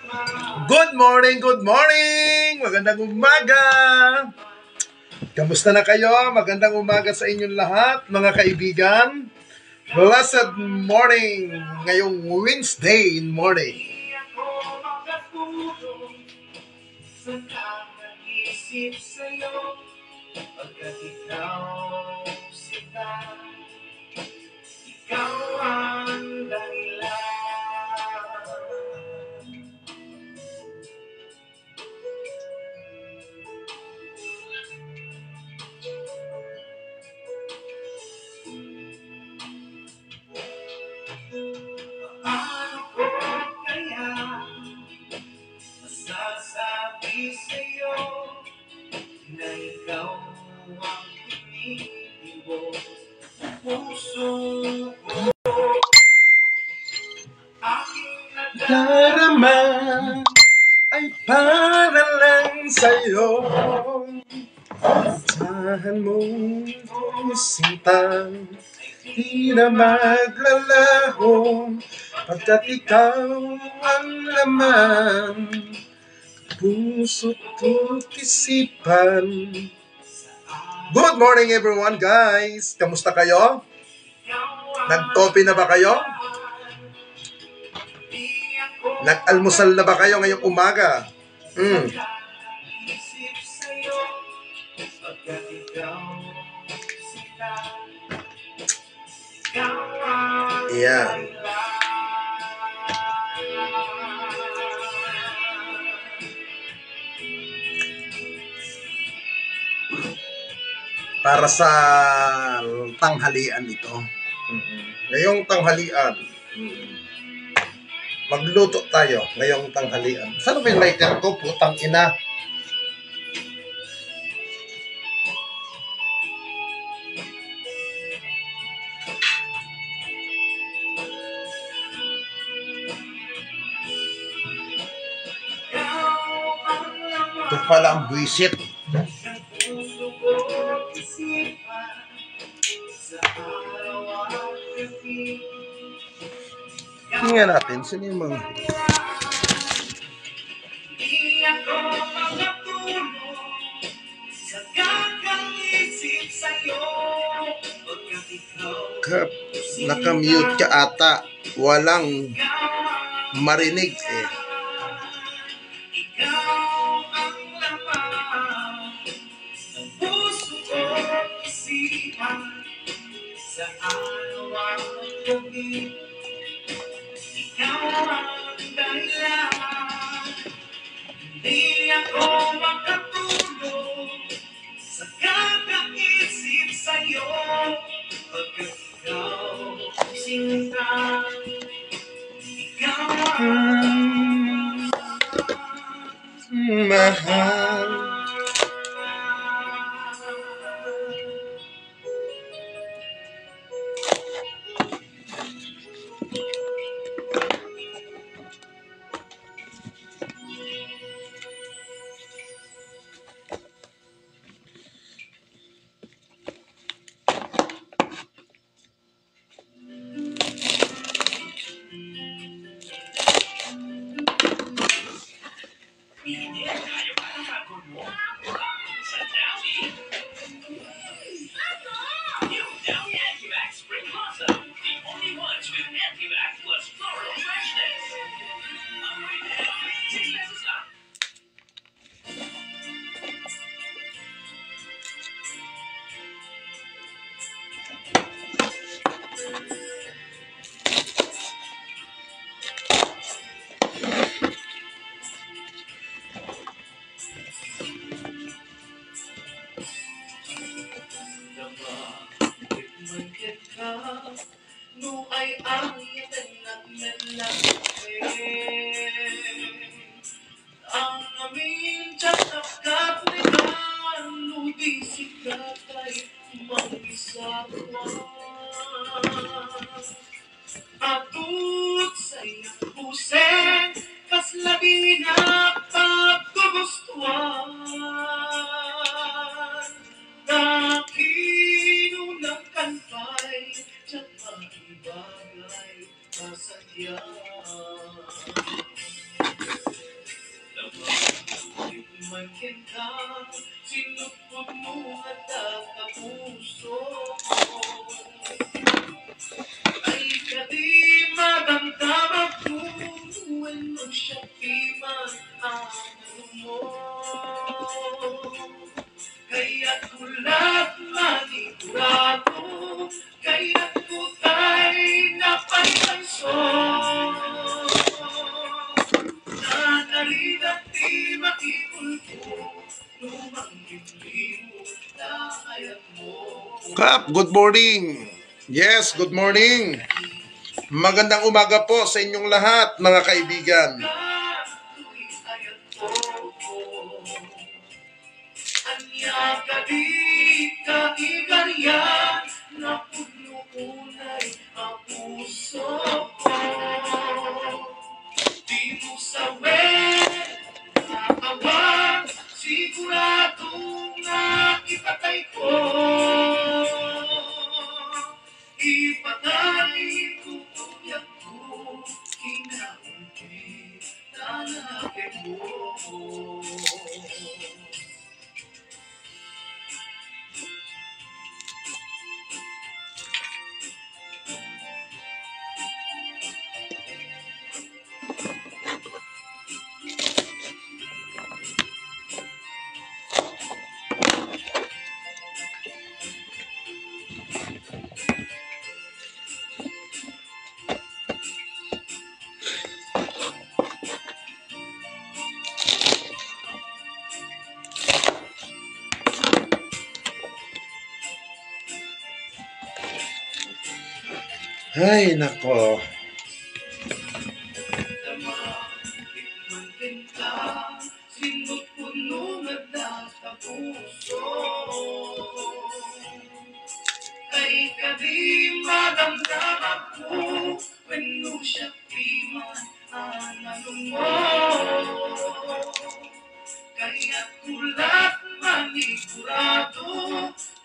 Good morning, good morning! Magandang umaga! Kamusta na kayo? Magandang umaga sa inyong lahat, mga kaibigan. Blessed morning ngayong Wednesday morning. Ikaw ang dahilan. Paano ko kaya masasabi sa'yo na ikaw ang pinipili puso ko? Aking nadarama ay para lang sa'yo. Asahan mong sinta, di na maglalaho, pagkat ikaw ang laman, puso't isipan. Good morning everyone guys! Kamusta kayo? Nag-coffee na ba kayo? Nag-almusal na ba kayo ngayong umaga? Yeah. Para sa tanghalian ito. Ngayong tanghalian. Magluto tayo ngayong tanghalian. Saan ba yung lighter ko? Putang ina. Ito pala ang buwisit. Tingnan natin, sino yung mga... Naka-mute ka ata. Walang marinig eh. Sa araw-araw gabi, ikaw ang dahilan. Hindi ako makatulog sa kakaisip sa'yo, pagkat ikaw sinta. Ikaw ang mahal. Sinupod mo at kapuso ay kadi madamdamag tuwen mo siya piman ang mo kaya't kulat manigurado kaya't kutay napaypanso nanaligat di makipulpo lumang liblibo na ayat mo. Kap, good morning. Yes, good morning. Magandang umaga po sa inyong lahat, mga kaibigan. Sigurado nga ipatay ko. Ipatay ko yan ko, kinaunti, tanapin mo. Ay, nako. Kay kadi madamdamag ko when no siya piman anong mo kaya't kulat manigurado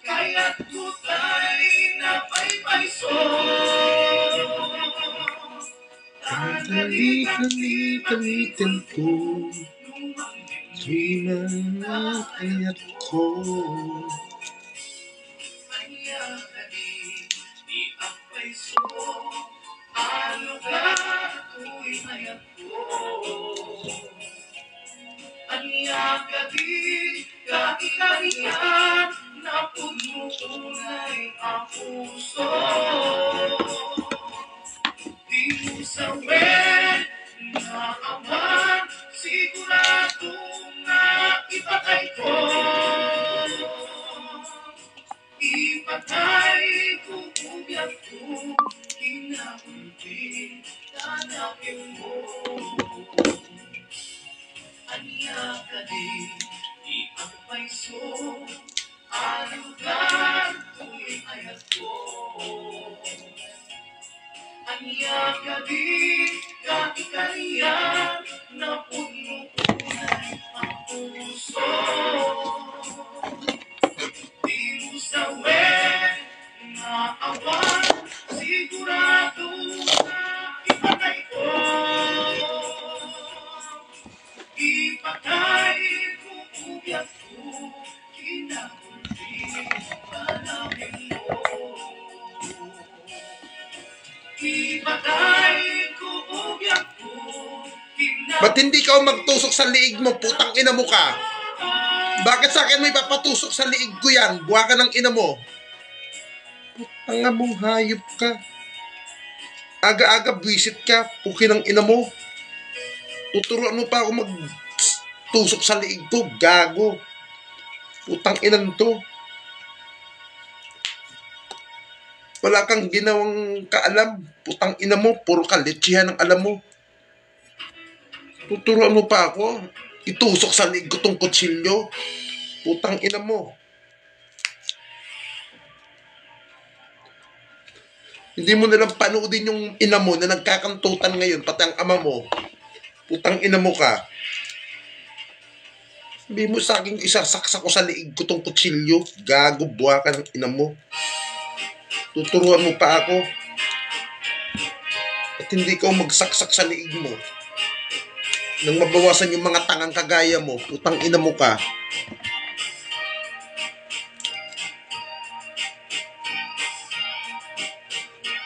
kaya't kutay na paypayso tanggali-kalitan ko di man nakayat ko ano ka tu'y mayat ko anya ka di kakikariyan na puno-unay ang puso di mo sawin na awan sigurado na ipatay ko ipatay ko ubyag ko kinaunti tanapin mo anya ka di iapayso alugan tu'y ayat ko anya ka di kakikariyan na puno-unay ang puso di mo sawin na awan sigurado na ipatay ko ipatay ko ubyag ko kinakunti panapin mo ipatay ko ubyag ko kinakunti. Ba't hindi ka magtusok sa liig mo? Putang ina mo ka. Bakit sa akin may papatusok sa liig ko yan? Buha ka ng ina mo. Putang mong hayop ka. Aga-aga buwisit ka. Puki ng ina mo. Tuturuan mo pa ako magtusok sa liig ko. Gago. Putang inan to. Wala kang ginawang kaalam. Putang ina mo. Puro kaletsihan ang alam mo. Tuturuan mo pa ako. Itusok sa liig ko tong kutsilyo. Putang ina mo. Hindi mo nalang panoodin yung ina mo na nagkakantutan ngayon, pati ang ama mo. Putang ina mo ka. Sabi mo sa akin, isasaksak ko sa liig ko tong kutsilyo. Gago, buha ka ng ina mo. Tuturuan mo pa ako. At hindi ka magsaksak sa liig mo. Nang mabawasan yung mga tangang kagaya mo, putang ina mo ka.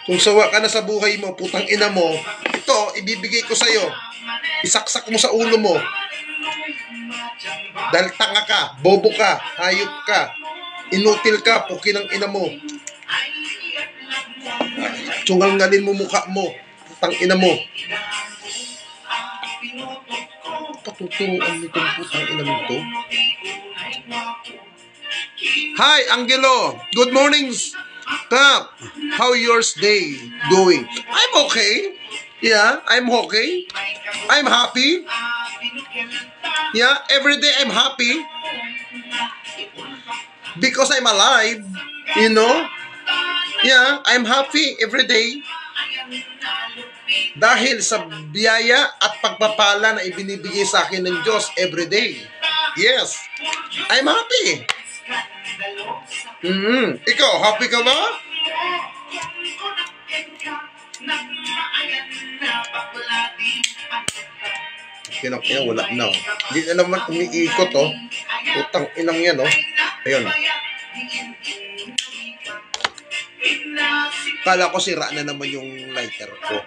Kung sawa ka na sa buhay mo, putang ina mo, ito, ibibigay ko sa'yo. Isaksak mo sa ulo mo. Dahil tanga ka, bobo ka, hayop ka, inutil ka, pukin ng ina mo. Tsungalngalin mo mukha mo, putang ina mo. Patuturuan nitong putang ina mo to. Hi, Angelo. Good morning, Kap. How yours day going? I'm okay. Yeah, I'm okay. I'm happy. Yeah, every day I'm happy. Because I'm alive. You know? Yeah, I'm happy every day. Dahil sa biyaya at pagpapala na ibinibigay sa akin ng Diyos every day. Yes, I'm happy. Ikaw, happy ka ba? Kinakina, wala na. Hindi na naman umiikot, oh. Utang inang yan, oh. Ayun. Kala ko sira na naman yung lighter ko.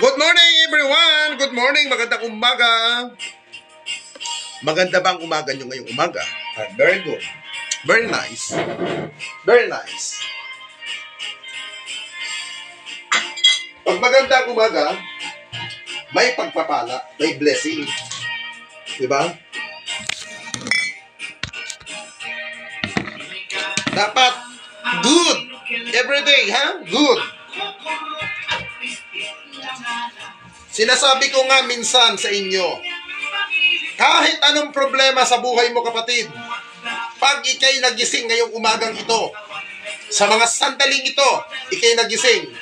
Good morning, everyone! Good morning, magandang umaga. Maganda ba ang umaga nyo ngayong umaga? Very good. Very nice. Very nice. Pag maganda ang umaga, may pagpapala, may blessing. Diba? Dapat good. Every day, ha? Good. Sinasabi ko nga minsan sa inyo, kahit anong problema sa buhay mo, kapatid, pag ikay nagising ngayong umagang ito, sa mga sandaling ito, ikay nagising,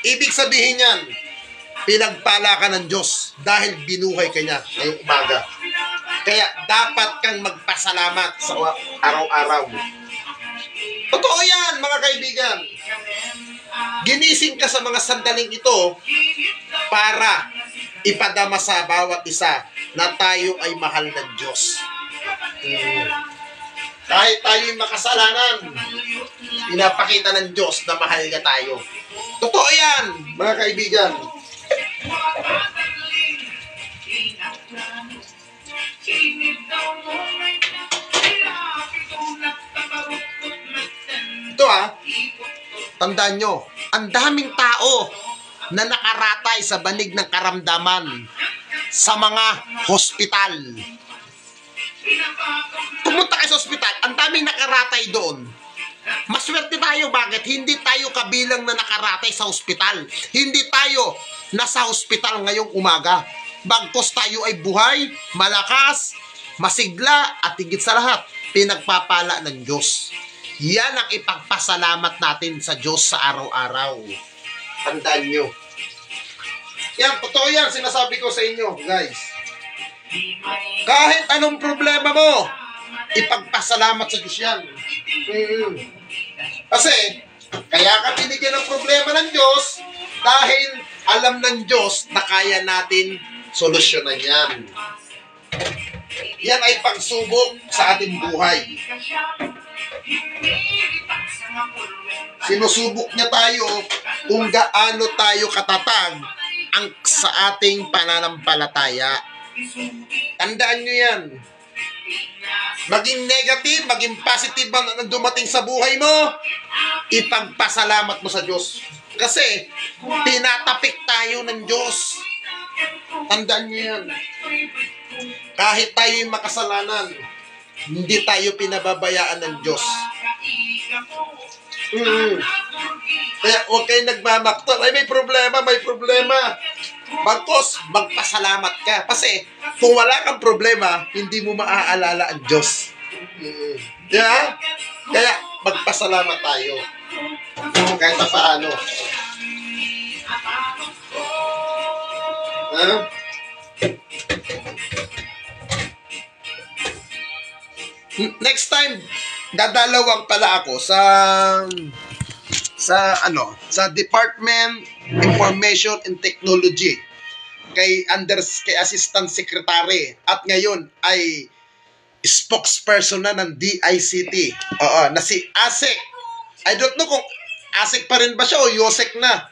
ibig sabihin yan, pinagpala ka ng Diyos dahil binuhay ka niya ngayong umaga. Kaya dapat kang magpasalamat sa araw-araw. Totoo yan, mga kaibigan. Ginising ka sa mga sandaling ito para ipadama sa bawat isa na tayo ay mahal ng Diyos. Kahit tayo'y makasalanan, pinapakita ng Diyos na mahal niya tayo. Totoo yan, mga kaibigan. Ito tandaan nyo, ang daming tao na nakaratay sa banig ng karamdaman sa mga hospital. Pumunta kayo sa hospital, ang daming nakaratay doon. Maswerte tayo, bakit? Hindi tayo kabilang na nakaratay sa hospital. Hindi tayo nasa hospital ngayong umaga. Bagkos tayo ay buhay, malakas, masigla, at higit sa lahat, pinagpapala ng Diyos. Yan ang ipagpasalamat natin sa Diyos sa araw-araw. Tandaan nyo. Yan, totoo yan, sinasabi ko sa inyo, guys. Kahit anong problema mo, ipagpasalamat sa Diyos yan. Kasi, kaya ka binigyan ng problema ng Diyos dahil alam ng Diyos na kaya natin solusyonan yan. Yan ay pagsubok sa ating buhay. Sinusubok niya tayo kung gaano tayo katatag sa ating pananampalataya. Tandaan nyo yan. Maging negative, maging positive man ang dumating sa buhay mo, ipagpasalamat mo sa Diyos. Kasi, tinatapik tayo ng Diyos. Tandaan nyo yan. Kahit tayo'y makasalanan, hindi tayo pinababayaan ng Diyos. Kaya huwag kayo nagmamakto. Ay, may problema, may problema. Bagkos, magpasalamat ka. Kasi, kung wala kang problema, hindi mo maaalala ang Diyos. Yeah? Kaya, magpasalamat tayo. Kahit na paano. Next time, dadalawang pala ako sa Department Information and Technology. kay Assistant Secretary at ngayon ay spokesperson na ng DICT. Oo, na si Asek. I don't know kung Asek pa rin ba siya o Yosek na.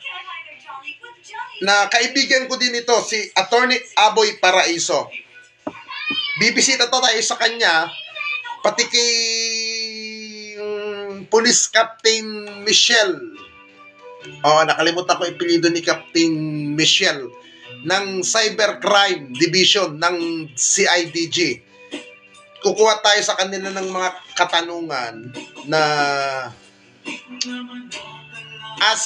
Na kaibigan ko din ito, si Attorney Aboy Paraiso. Bibisita tayo sa kanya, pati kay Police Captain Michelle. Nakalimutan ko ipilido ni Captain Michelle ng Cybercrime Division ng CIDG. Kukuha tayo sa kanila ng mga katanungan na as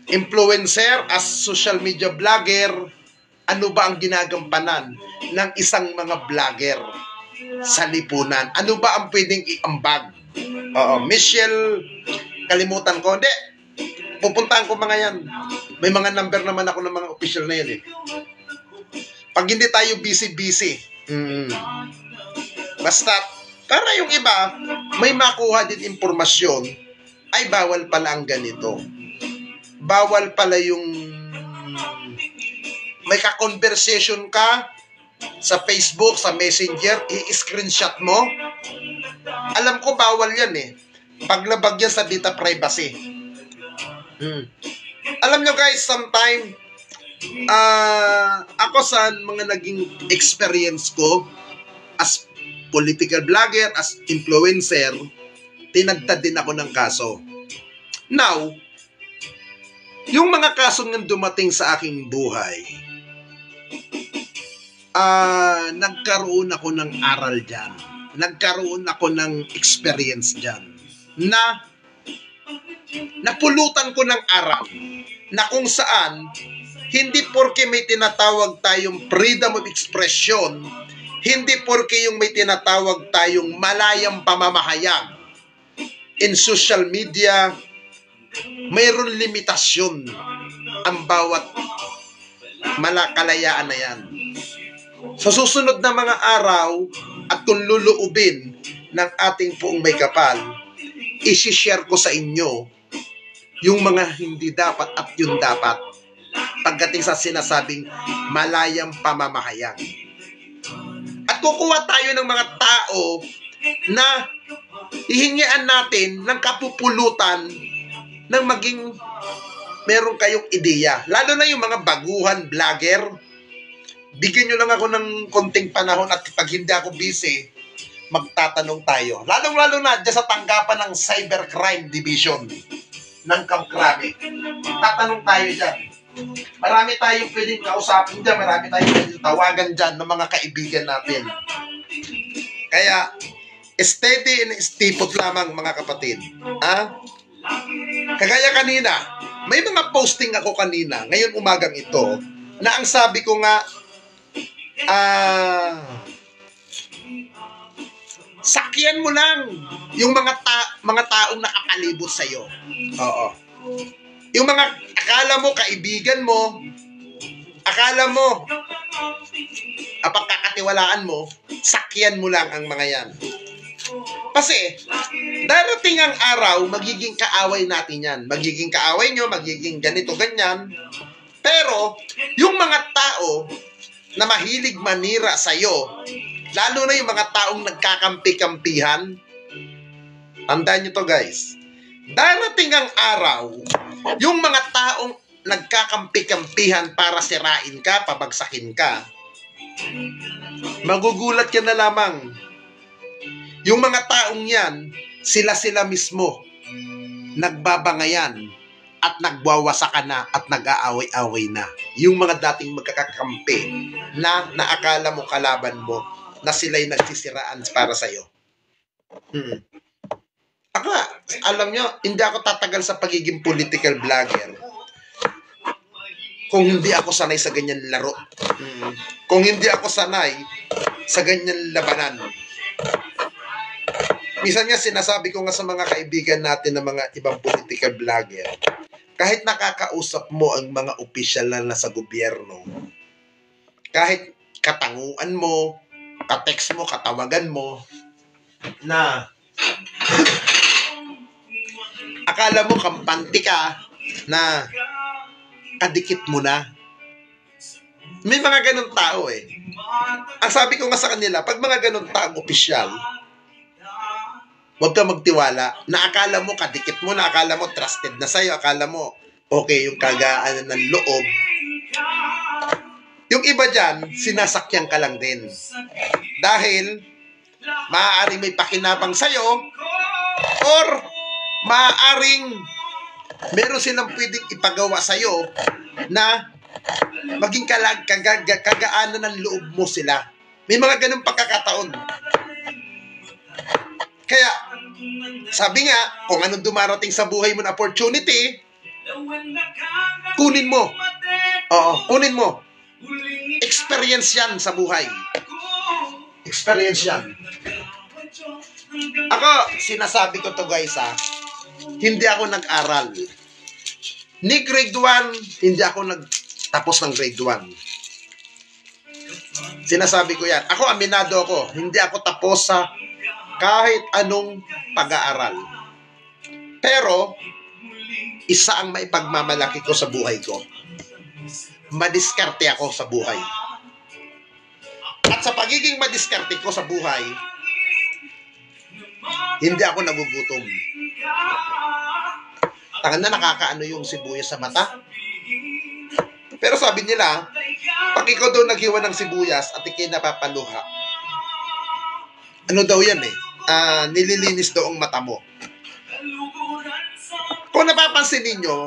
influencer, as social media vlogger, ano ba ang ginagampanan ng isang mga vlogger sa lipunan? Ano ba ang pwedeng iambag? Michelle, kalimutan ko. Hindi, pupuntahan ko mga yan. May mga number naman ako ng mga official na yan eh. Pag hindi tayo busy-busy. Basta, para yung iba, may makuha din impormasyon, ay bawal pala ang ganito. Bawal pala yung may ka-conversation ka sa Facebook, sa Messenger, i-screenshot mo. Alam ko bawal yan eh. Paglabag yan sa data privacy. Alam nyo guys, sometime, ako sa mga naging experience ko as political vlogger, as influencer, tinagtad din ako ng kaso. Now, yung mga kasong nga dumating sa aking buhay, nagkaroon ako ng aral dyan. Nagkaroon ako ng experience dyan. Na napulutan ko ng aral na kung saan hindi porke may tinatawag tayong freedom of expression, hindi porke yung may tinatawag tayong malayang pamamahayag in social media, mayroon limitasyon ang bawat malakalayaan na yan. Sa susunod na mga araw at kung luluubin ng ating poong may kapal, isi-share ko sa inyo yung mga hindi dapat at yung dapat pagdating sa sinasabing malayang pamamahayag. At kukuha tayo ng mga tao na hihingian natin ng kapupulutan ng maging meron kayong ideya. Lalo na yung mga baguhan vlogger. Bigyan nyo lang ako ng konting panahon at pag hindi ako busy, magtatanong tayo. Lalong-lalo na dyan sa tanggapan ng Cybercrime Division ng Kamkrami. Tatanong tayo dyan. Marami tayong pwedeng kausapin dyan. Marami tayong pwedeng tawagan dyan ng mga kaibigan natin. Kaya, steady and stipot lamang mga kapatid. Kagaya kanina, may mga posting ako kanina, ngayon umagang ito, na ang sabi ko nga, sakyan mo lang yung mga taong nakapalibot sa iyo. Oo. Yung mga akala mo kaibigan mo, akala mo pagkakatiwalaan mo, sakyan mo lang ang mga yan. Kasi darating ang araw, magiging kaaway natin yan. Magiging kaaway nyo, magiging ganito, ganyan. Pero yung mga tao na mahilig manira sa'yo, lalo na yung mga taong nagkakampi-kampihan, tandaan nyo to guys, darating ang araw, yung mga taong nagkakampi-kampihan para sirain ka, pabagsakin ka, magugulat ka na lamang. Yung mga taong yan, sila mismo, nagbabangayan, at nagwawasakan na at nag-aaway-away na. Yung mga dating magkakakampi na naakala mo kalaban mo na sila'y nagsisiraan para sa'yo. Ako, alam nyo, hindi ako tatagal sa pagiging political vlogger kung hindi ako sanay sa ganyan laro. Kung hindi ako sanay sa ganyan labanan. Minsan nga sinasabi ko nga sa mga kaibigan natin na mga ibang political vlogger, kahit nakakausap mo ang mga opisyal na nasa gobyerno, kahit katanguan mo, ka-text mo, katawagan mo, na akala mo kampante ka, na kadikit mo na, May mga ganun tao eh. Ang sabi ko nga sa kanila, pag mga ganun taong opisyal, huwag ka magtiwala. Na akala mo, kadikit mo, na akala mo, trusted na sa'yo, akala mo, okay yung kagaan ng loob. Yung iba dyan, sinasakyan ka lang din. Dahil, maaaring may pakinabang sa'yo, or maaaring meron silang pwedeng ipagawa sa'yo na maging kagaanan ng loob mo sila. May mga ganung pagkakataon. Kaya, sabi nga, kung anong dumarating sa buhay mo na opportunity, kunin mo. Oo, kunin mo. Experience yan sa buhay. Experience yan. Ako, sinasabi ko to guys hindi ako nag-aral. Ni grade 1, hindi ako nagtapos ng grade 1. Sinasabi ko yan. Ako, aminado ako. Hindi ako tapos sa kahit anong pag-aaral. Pero, isa ang maipagmamalaki ko sa buhay ko. Madiskarte ako sa buhay. At sa pagiging madiskarte ko sa buhay, hindi ako nagugutom. Tangan na nakakaano yung sibuyas sa mata. Pero sabi nila, pag ikaw daw naghiwa ng sibuyas at ikay napapaluha, ano daw yan nililinis daw ang mata mo. Kung napapansin ninyo,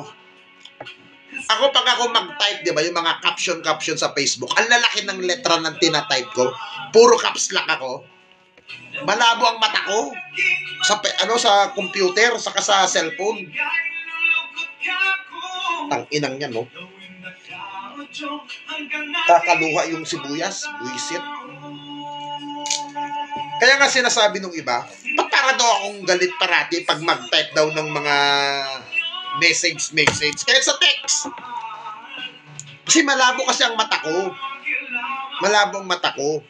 ako pag ako mag-type, di ba, yung mga caption sa Facebook, ang lalaki ng letra ng tinatype ko, puro caps lock ako, malabo ang mata ko sa computer, saka sa cellphone. Tang-inang yan, no? Kakaluha yung sibuyas, buisit. Kaya nga sinasabi nung iba, para daw akong galit parati pag mag-type daw ng mga message, kahit sa text. Kasi malabo kasi ang mata ko. Malabo ang mata ko.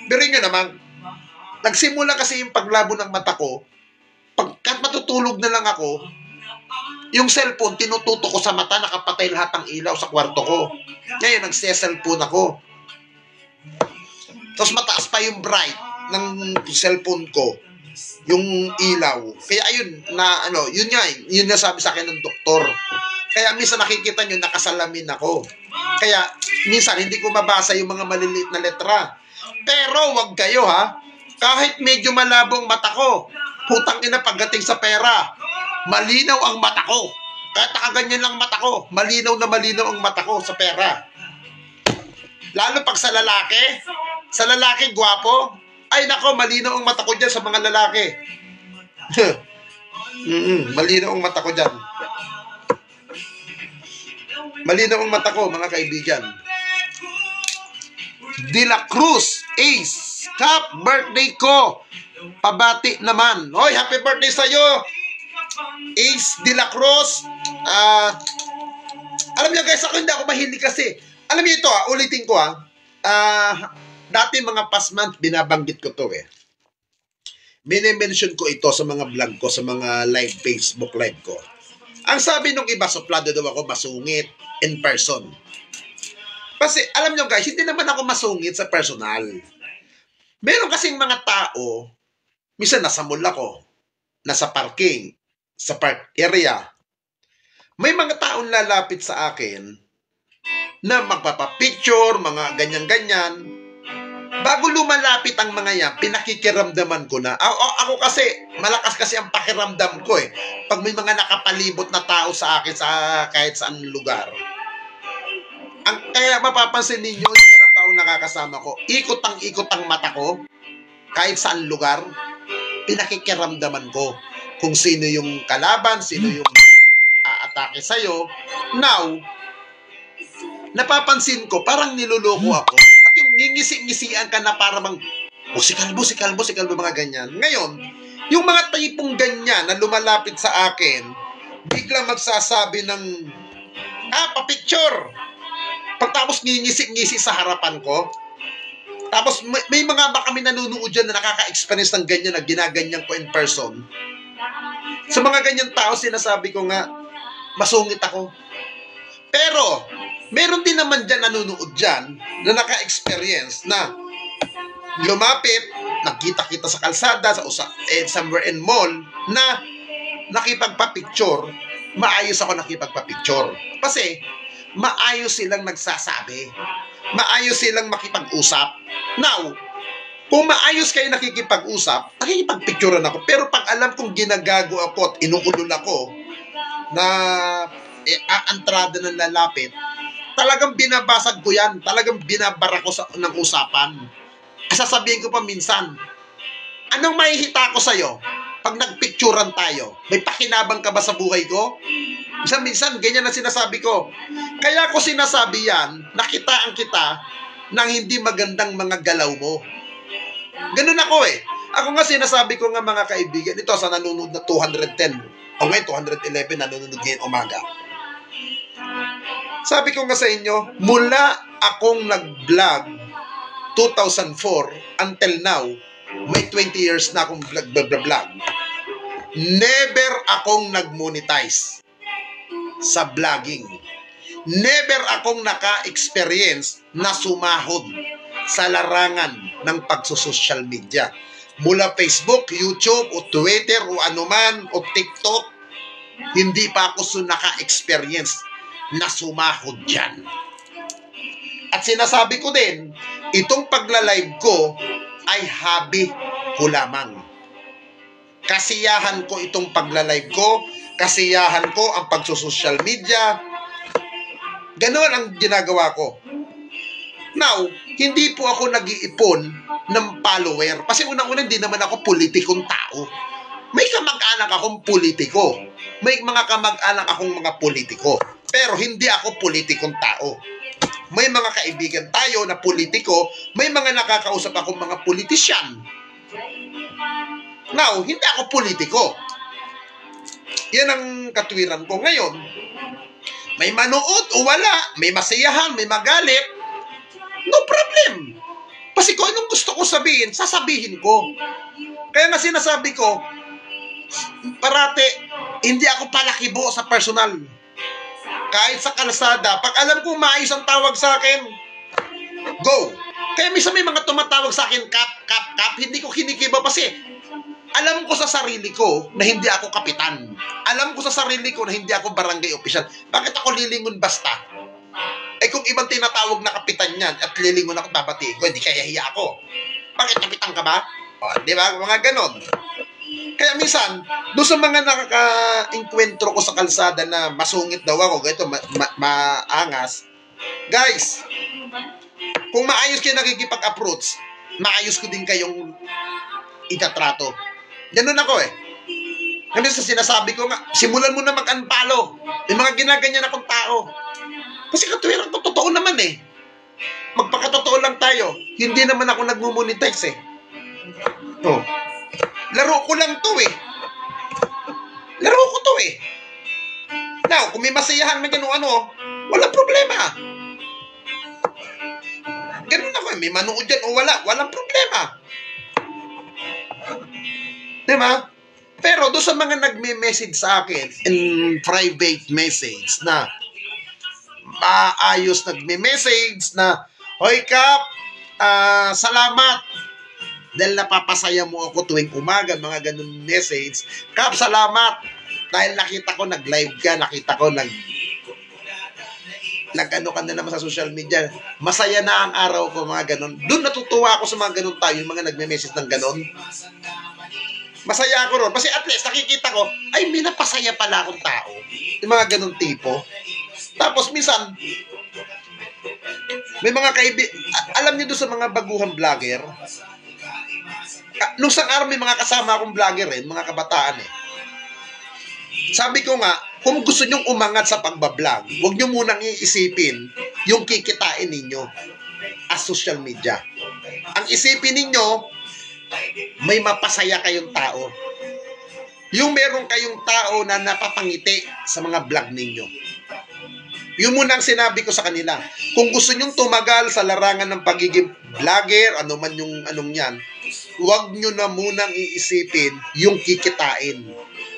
Pero yun naman, nagsimula kasi yung paglabo ng mata ko, pagkat matutulog na lang ako, yung cellphone, tinututo ko sa mata, nakapatay lahat ng ilaw sa kwarto ko. Ngayon, nagse-cellphone ako. Tapos mataas pa yung bright ng cellphone ko, yung ilaw. Kaya ayun, yun nga sabi sa akin ng doktor. Kaya minsan nakikita nyo, nakasalamin ako. Kaya minsan hindi ko mabasa yung mga maliliit na letra. Pero wag kayo kahit medyo malabo ang mata ko, putang ina pagdating sa pera, malinaw ang mata ko. Kahit nakaganyan lang mata ko, malinaw na malinaw ang mata ko sa pera. Lalo pag sa lalaki gwapo, ay nako, malinaw ang mata ko dyan sa mga lalaki. Malinaw ang mata ko dyan. Malinaw ang mata ko, mga kaibigan. De La Cruz, Ace, Cap, birthday ko. Pabati naman. Hoy, happy birthday sa'yo, Ace De La Cruz. Alam niyo guys, ako hindi ako mahilig kasi. Alam niyo ito ulitin ko dati mga past month, binabanggit ko to Mini-mention ko ito sa mga vlog ko, sa mga live, Facebook live ko. Ang sabi nung iba, suplado daw ako masungit in person. Kasi, alam nyo guys, hindi naman ako masungit sa personal. Meron kasing mga tao, minsan nasa mall ako, nasa parking, sa park area. May mga taong lalapit sa akin na magpapapicture, mga ganyan-ganyan. Bago lumalapit ang mga yan, pinakikiramdaman ko na. Ako kasi, malakas kasi ang pakiramdam ko Pag may mga nakapalibot na tao sa akin sa kahit saan lugar. Kaya mapapansin ninyo yung mga tao nakakasama ko, ikot ang mata ko, kahit saan lugar, pinakikiramdaman ko kung sino yung kalaban, sino yung aatake sa'yo. Now, napapansin ko, parang niloloko ako. At yung ngingisi-ngisian ka na para bang, si kalbo, mga ganyan. Ngayon, yung mga tipong ganyan na lumalapit sa akin, biglang magsasabi ng, pa-picture. Pagtapos ngingisi-ngisi sa harapan ko, tapos may mga baka kami nanunood dyan na nakaka-experience ng ganyan na ginaganyan ko in person. Sa mga ganyan tao, sinasabi ko nga, masungit ako. Pero, Meron din naman dyan nanonood dyan na naka-experience na lumapit, nagkita-kita sa kalsada, somewhere in mall, na nakipagpa-picture, maayos ako nakipagpa-picture. Kasi, maayos silang nagsasabi. Maayos silang makipag-usap. Now, kung maayos kayo nakikipag-usap, nakikipag-picturean ako. Pero pag alam kong ginagago ako at inuulol ako na aantrada ng lalapit, talagang binabasag ko yan. Talagang binabara ko ng usapan. Sasabihin ko pa minsan, anong mahihita ko sa'yo pag nagpicturean tayo? May pakinabang ka ba sa buhay ko? Minsan, ganyan na sinasabi ko. Kaya ko sinasabi yan, nakitaan kita ng hindi magandang mga galaw mo. Ganun ako eh. Ako nga sinasabi ko nga mga kaibigan, ito sa nanonood na 210, o ngayon 211 nanonood ngayon umaga. Sabi ko nga sa inyo, mula akong nag-vlog 2004 until now, may 20 years na akong vlog. Never akong nag-monetize sa vlogging. Never akong naka-experience na sumahod sa larangan ng pagsusocial media. Mula Facebook, YouTube, o Twitter, o anuman, o TikTok, hindi pa ako naka-experience na sumahod dyan. At sinasabi ko din, itong pagla-live ko ay hobby ko lamang. Kasiyahan ko itong pagla-live ko, kasiyahan ko ang pagsusocial media. Ganoon ang ginagawa ko. Now, hindi po ako nag-iipon ng follower. Kasi unang-una, hindi naman ako politikong tao. May kamag-anak akong politiko. May mga kamag-anak akong mga politiko. Pero hindi ako politikong tao. May mga kaibigan tayo na politiko, may mga nakakausap akong mga politisyan. Now, hindi ako politiko. Yan ang katwiran ko ngayon. May manood o wala, may masayahan, may magalit, no problem. Kasi kung anong gusto ko sabihin, sasabihin ko. Kaya nga sinasabi ko, parate, hindi ako palakibo sa personal. Kahit sa kalsada, pag alam kong maayos ang tawag sa akin, go. Kaya minsan may mga tumatawag sa akin, kap, hindi ko kinikiba kasi alam ko sa sarili ko na hindi ako kapitan. Alam ko sa sarili ko na hindi ako barangay official. Bakit ako lilingon basta? Eh kung ibang tinatawag na kapitan yan at lilingon ako, babatiin ko, hindi kaya hiya ako. Bakit kapitan ka ba? O, di ba? Mga ganon. Kaya minsan, doon sa mga nakaka-enkwentro ko sa kalsada na masungit daw ako, ganito, maangas, guys, kung maayos kayo nakikipag-approach, maayos ko din kayong itatrato. Ganun ako eh. Kasi sa sinasabi ko nga, simulan mo na mag-unfollow. May mga ginaganyan akong tao. Kasi katwiran ko, totoo naman eh. Magpakatotoo lang tayo. Hindi naman ako nagmumonetize eh. Oh. Laro ko lang to eh. Laro ko to eh. Now, kung may masayahan man yan o ano, walang problema. Ganun ako eh. May manood yan o wala, walang problema. Diba? Pero doon sa mga nagme-message sa akin in private message na maayos nagme-message na, hoy Kap, salamat dahil napapasaya mo ako tuwing umaga, mga ganun message. Kap, salamat dahil nakita ko nag-live ka, nakita ko nag-ano ka na naman sa social media. Masaya na ang araw ko, mga ganun. Doon natutuwa ako sa mga ganun tayo, yung mga nagme-message ng ganun. Masaya ako ron. Kasi at least nakikita ko, ay, may napasaya pala akong tao. Yung mga ganun tipo. Tapos minsan, may mga alam niyo doon sa mga baguhang vlogger, nung isang araw may mga kasama akong vlogger eh, mga kabataan eh. Sabi ko nga, kung gusto nyong umangat sa pagbablog, huwag nyo munang iisipin yung kikitain ninyo as social media. Ang isipin ninyo, may mapasaya kayong tao. Yung meron kayong tao na napapangiti sa mga vlog ninyo. Yun muna ang sinabi ko sa kanila. Kung gusto nyong tumagal sa larangan ng pagiging vlogger, ano man yung anong yan, huwag nyo na munang iisipin yung kikitain.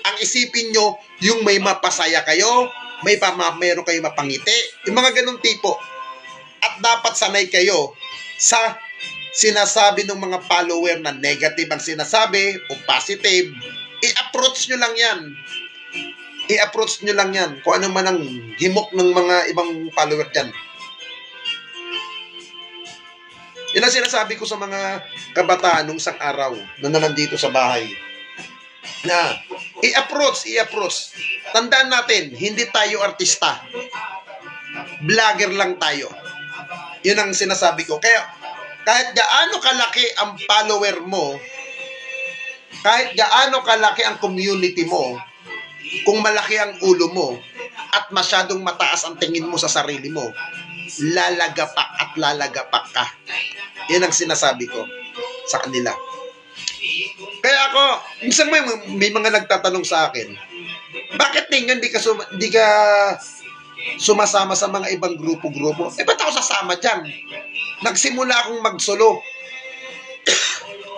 Ang isipin nyo, yung may mapasaya kayo, meron kayo mapangiti. Yung mga ganung tipo. At dapat sanay kayo sa sinasabi ng mga follower na negative ang sinasabi o positive. I-approach nyo lang yan. I-approach nyo lang yan. Kung ano man ang himok ng mga ibang follower dyan. Yan ang sinasabi ko sa mga kabataan nung isang araw na nandito sa bahay. Na i-approach. Tandaan natin, hindi tayo artista. Vlogger lang tayo. Yun ang sinasabi ko. Kaya, kahit gaano kalaki ang follower mo, kahit gaano kalaki ang community mo, kung malaki ang ulo mo, at masyadong mataas ang tingin mo sa sarili mo, lalagapak at lalagapak ka. Yan ang sinasabi ko sa kanila. Kaya ako, minsan may mga nagtatanong sa akin, bakit hindi ka sumasama sa mga ibang grupo-grupo? Ba't ako sasama dyan? Nagsimula akong mag-solo.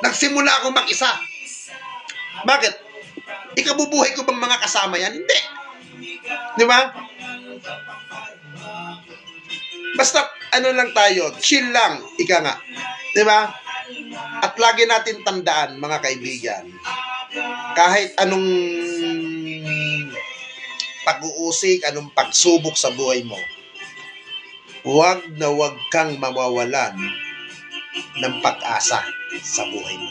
Nagsimula akong mag-isa. Bakit? Ikabubuhay ko bang mga kasama yan? Hindi. Di ba? Basta, lang tayo, chill lang, ika nga. Di ba? At lagi natin tandaan, mga kaibigan, kahit anong pag-uusik, anong pagsubok sa buhay mo, huwag kang mawawalan ng pag-asa sa buhay mo.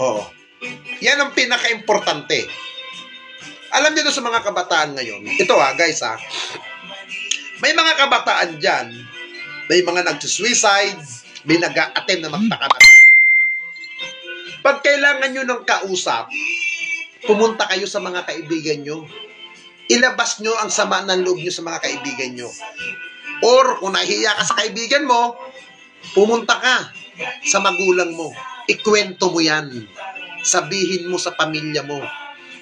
Oo. Yan ang pinaka-importante. Alam niyo sa mga kabataan ngayon, ito guys may mga kabataan dyan, may mga nag-suicide, may nag-attempt na magpakamatay. Pag kailangan nyo ng kausap, pumunta kayo sa mga kaibigan nyo. Ilabas nyo ang sama ng loob nyo sa mga kaibigan nyo. Or kung nahihiya ka sa kaibigan mo, pumunta ka sa magulang mo. Ikwento mo yan. Sabihin mo sa pamilya mo.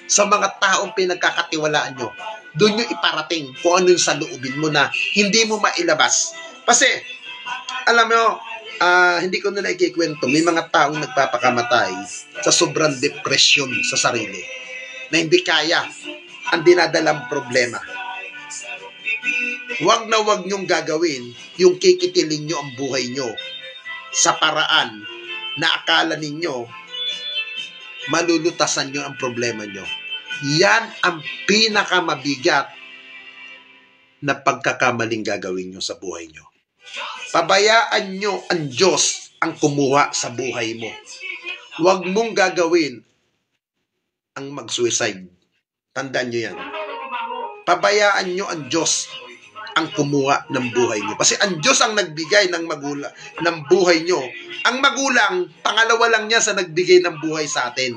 Sa mga taong pinagkakatiwalaan nyo. Doon nyo iparating kung ano yung sa loobin mo na hindi mo mailabas. Kasi, alam mo, hindi ko nila ikikwento, may mga taong nagpapakamatay sa sobrang depression sa sarili na hindi kaya ang dinadalang problema. Huwag nyong gagawin yung kikitilin nyo ang buhay nyo sa paraan na akala ninyo malulutasan nyo ang problema nyo. Yan ang pinakamabigat na pagkakamaling gagawin nyo sa buhay nyo. Pabayaan nyo ang Diyos ang kumuha sa buhay mo. Huwag mong gagawin ang mag-suicide. Tandaan nyo yan. Pabayaan nyo ang Diyos ang kumuha ng buhay nyo. Kasi ang Diyos ang nagbigay ng buhay nyo. Ang magulang, pangalawa lang niya sa nagbigay ng buhay sa atin.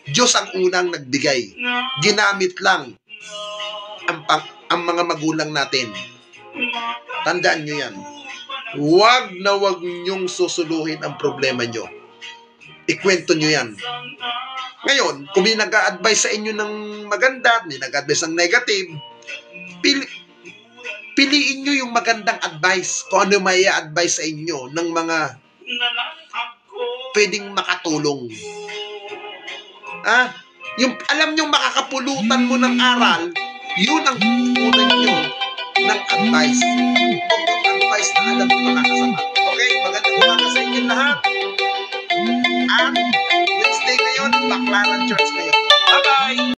Diyos ang unang nagbigay. Ginamit lang ang mga magulang natin. Tandaan nyo yan. Huwag nyong susuluhin ang problema nyo. Ikwento nyo yan. Ngayon, kung may nag-a-advise sa inyo ng maganda, may nag-a-advise ng negative, piliin nyo yung magandang advice. Kung ano may a-advise sa inyo ng mga pwedeng makatulong. Yung alam nyo makakapulutan mo ng aral, yun ang kukunan nyo ng advice. Kung yung advice na alam nyo makakasama. Okay? Magandang umaga sa inyo lahat. At Wednesday ngayon, Baclaran Church ngayon.